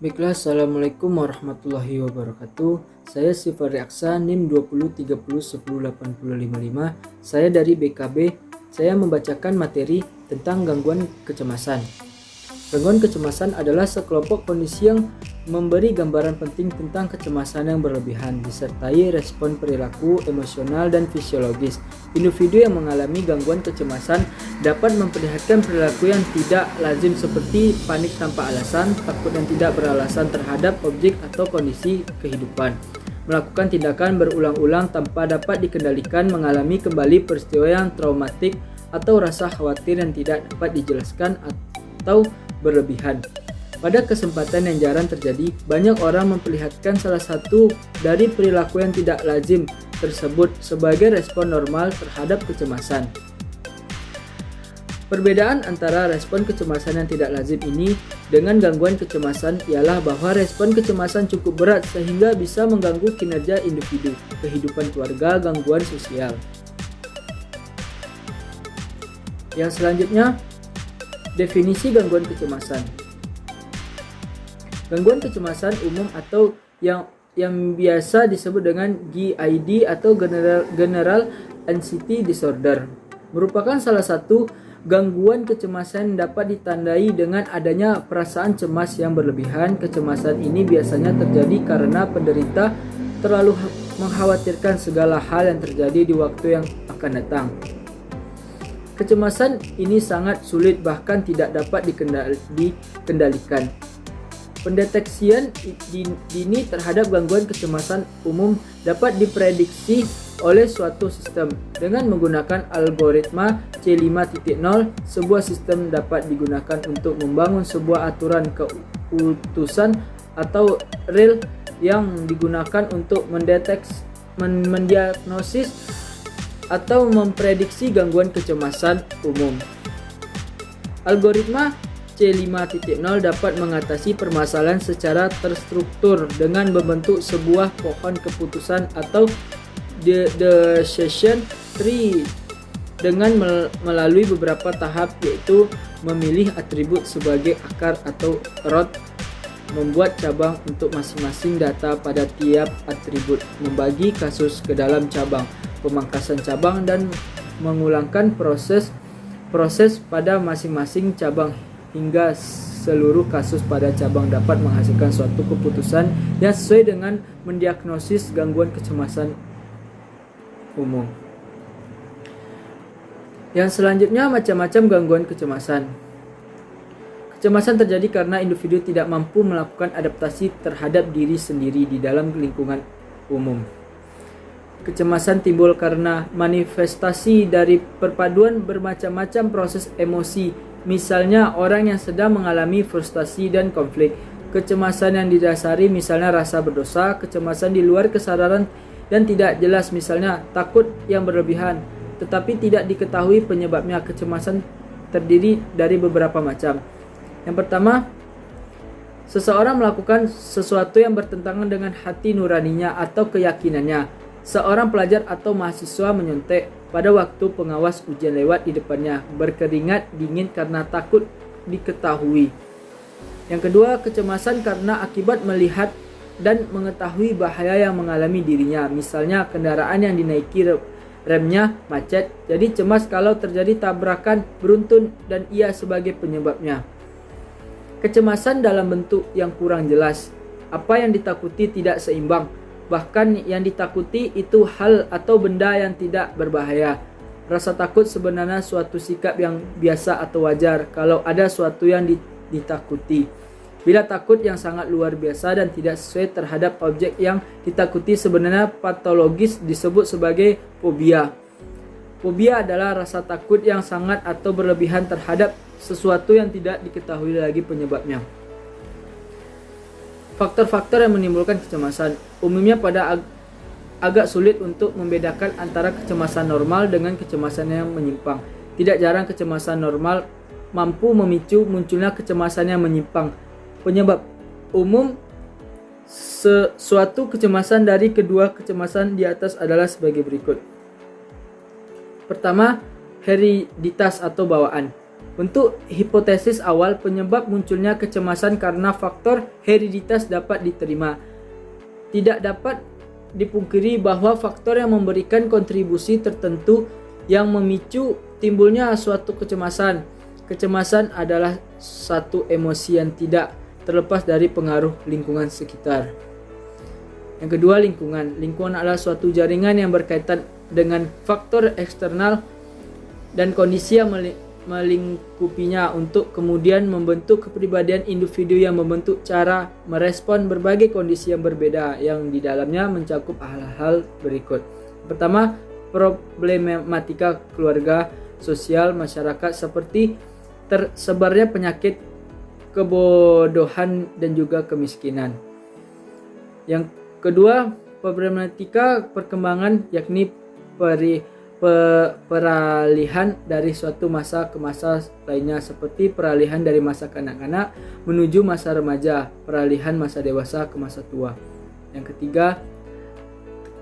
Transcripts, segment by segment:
Baiklah, Assalamualaikum warahmatullahi wabarakatuh. Saya Sifari Aksa, NIM 2030108055. Saya dari BKB. Saya membacakan materi tentang gangguan kecemasan. Gangguan kecemasan adalah sekelompok kondisi yang memberi gambaran penting tentang kecemasan yang berlebihan, disertai respon perilaku, emosional, dan fisiologis. Individu yang mengalami gangguan kecemasan dapat memperlihatkan perilaku yang tidak lazim seperti panik tanpa alasan, takut dan tidak beralasan terhadap objek atau kondisi kehidupan, melakukan tindakan berulang-ulang tanpa dapat dikendalikan, mengalami kembali peristiwa yang traumatik, atau rasa khawatir yang tidak dapat dijelaskan atau berlebihan. Pada kesempatan yang jarang terjadi, banyak orang memperlihatkan salah satu dari perilaku yang tidak lazim tersebut sebagai respon normal terhadap kecemasan. Perbedaan antara respon kecemasan yang tidak lazim ini dengan gangguan kecemasan ialah bahwa respon kecemasan cukup berat sehingga bisa mengganggu kinerja individu, kehidupan keluarga, gangguan sosial. Yang selanjutnya, definisi gangguan kecemasan. Gangguan kecemasan umum atau yang biasa disebut dengan GAD atau General Anxiety Disorder merupakan salah satu gangguan kecemasan yang dapat ditandai dengan adanya perasaan cemas yang berlebihan. Kecemasan ini biasanya terjadi karena penderita terlalu mengkhawatirkan segala hal yang terjadi di waktu yang akan datang. Kecemasan ini sangat sulit bahkan tidak dapat dikendalikan. Pendeteksian dini terhadap gangguan kecemasan umum dapat diprediksi oleh suatu sistem dengan menggunakan algoritma C5.0. Sebuah sistem dapat digunakan untuk membangun sebuah aturan keutusan atau rel yang digunakan untuk mendiagnosis atau memprediksi gangguan kecemasan umum. Algoritma C5.0 dapat mengatasi permasalahan secara terstruktur dengan membentuk sebuah pohon keputusan atau decision tree dengan melalui beberapa tahap, yaitu memilih atribut sebagai akar atau root, membuat cabang untuk masing-masing data pada tiap atribut, membagi kasus ke dalam cabang, pemangkasan cabang, dan mengulangkan proses pada masing-masing cabang hingga seluruh kasus pada cabang dapat menghasilkan suatu keputusan yang sesuai dengan mendiagnosis gangguan kecemasan umum. Yang selanjutnya, macam-macam gangguan kecemasan. Kecemasan terjadi karena individu tidak mampu melakukan adaptasi terhadap diri sendiri di dalam lingkungan umum. Kecemasan timbul karena manifestasi dari perpaduan bermacam-macam proses emosi. Misalnya, orang yang sedang mengalami frustasi dan konflik. Kecemasan yang didasari misalnya rasa berdosa, kecemasan di luar kesadaran dan tidak jelas, misalnya takut yang berlebihan, tetapi tidak diketahui penyebabnya. Kecemasan terdiri dari beberapa macam. Yang pertama, seseorang melakukan sesuatu yang bertentangan dengan hati nuraninya atau keyakinannya. Seorang pelajar atau mahasiswa menyontek pada waktu pengawas ujian lewat di depannya, berkeringat dingin karena takut diketahui. Yang kedua, kecemasan karena akibat melihat dan mengetahui bahaya yang mengalami dirinya. Misalnya kendaraan yang dinaiki remnya macet, jadi cemas kalau terjadi tabrakan beruntun dan ia sebagai penyebabnya. Kecemasan dalam bentuk yang kurang jelas. Apa yang ditakuti tidak seimbang. Bahkan yang ditakuti itu hal atau benda yang tidak berbahaya. Rasa takut sebenarnya suatu sikap yang biasa atau wajar kalau ada suatu yang ditakuti. Bila takut yang sangat luar biasa dan tidak sesuai terhadap objek yang ditakuti sebenarnya patologis, disebut sebagai fobia. Fobia adalah rasa takut yang sangat atau berlebihan terhadap sesuatu yang tidak diketahui lagi penyebabnya. Faktor-faktor yang menimbulkan kecemasan umumnya agak sulit untuk membedakan antara kecemasan normal dengan kecemasan yang menyimpang. Tidak jarang kecemasan normal mampu memicu munculnya kecemasan yang menyimpang. Penyebab umum suatu kecemasan dari kedua kecemasan di atas adalah sebagai berikut. Pertama, hereditas atau bawaan. Untuk hipotesis awal, penyebab munculnya kecemasan karena faktor hereditas dapat diterima. Tidak dapat dipungkiri bahwa faktor yang memberikan kontribusi tertentu yang memicu timbulnya suatu kecemasan. Kecemasan adalah satu emosi yang tidak terlepas dari pengaruh lingkungan sekitar. Yang kedua, lingkungan. Lingkungan adalah suatu jaringan yang berkaitan dengan faktor eksternal dan kondisi yang melingkupinya untuk kemudian membentuk kepribadian individu yang membentuk cara merespon berbagai kondisi yang berbeda yang di dalamnya mencakup hal-hal berikut. Pertama, problematika keluarga, sosial, masyarakat seperti tersebarnya penyakit, kebodohan, dan juga kemiskinan. Yang kedua, problematika perkembangan, yakni peralihan dari suatu masa ke masa lainnya, seperti peralihan dari masa kanak-kanak menuju masa remaja, peralihan masa dewasa ke masa tua. Yang ketiga,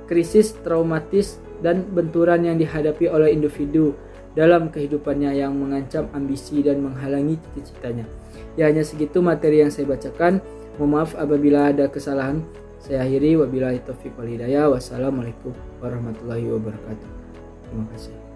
krisis traumatis dan benturan yang dihadapi oleh individu dalam kehidupannya yang mengancam ambisi dan menghalangi cita-citanya. Ya, hanya segitu materi yang saya bacakan. Mohon maaf apabila ada kesalahan. Saya akhiri, wabillahi taufiq wal hidayah. Wassalamualaikum warahmatullahi wabarakatuh. Terima kasih.